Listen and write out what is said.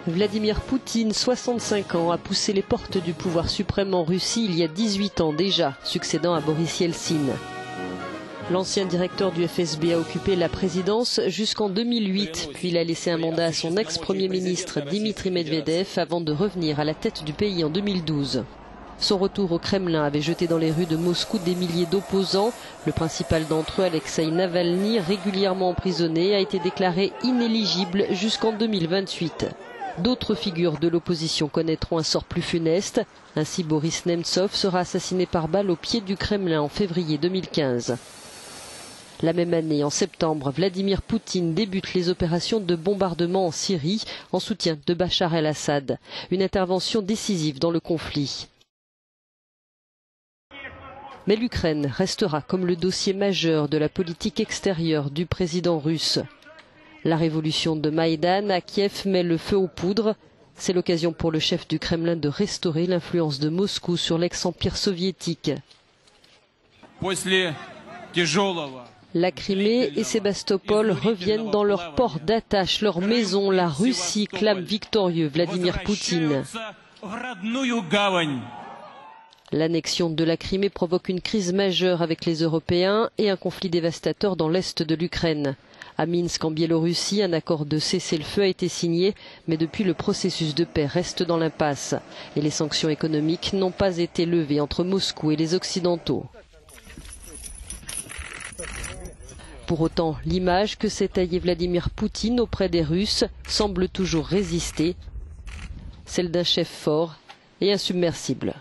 Vladimir Poutine, 65 ans, a poussé les portes du pouvoir suprême en Russie il y a 18 ans déjà, succédant à Boris Yeltsin. L'ancien directeur du FSB a occupé la présidence jusqu'en 2008, puis il a laissé un mandat à son ex-premier ministre Dmitry Medvedev avant de revenir à la tête du pays en 2012. Son retour au Kremlin avait jeté dans les rues de Moscou des milliers d'opposants. Le principal d'entre eux, Alexeï Navalny, régulièrement emprisonné, a été déclaré inéligible jusqu'en 2028. D'autres figures de l'opposition connaîtront un sort plus funeste. Ainsi, Boris Nemtsov sera assassiné par balle au pied du Kremlin en février 2015. La même année, en septembre, Vladimir Poutine débute les opérations de bombardement en Syrie en soutien de Bachar el-Assad. Une intervention décisive dans le conflit. Mais l'Ukraine restera comme le dossier majeur de la politique extérieure du président russe. La révolution de Maïdan à Kiev met le feu aux poudres. C'est l'occasion pour le chef du Kremlin de restaurer l'influence de Moscou sur l'ex-empire soviétique. La Crimée et Sébastopol reviennent dans leur port d'attache, leur maison. La Russie clame victorieux Vladimir Poutine. L'annexion de la Crimée provoque une crise majeure avec les Européens et un conflit dévastateur dans l'est de l'Ukraine. À Minsk, en Biélorussie, un accord de cessez-le-feu a été signé, mais depuis le processus de paix reste dans l'impasse. Et les sanctions économiques n'ont pas été levées entre Moscou et les Occidentaux. Pour autant, l'image que s'est taillée Vladimir Poutine auprès des Russes semble toujours résister, celle d'un chef fort et insubmersible.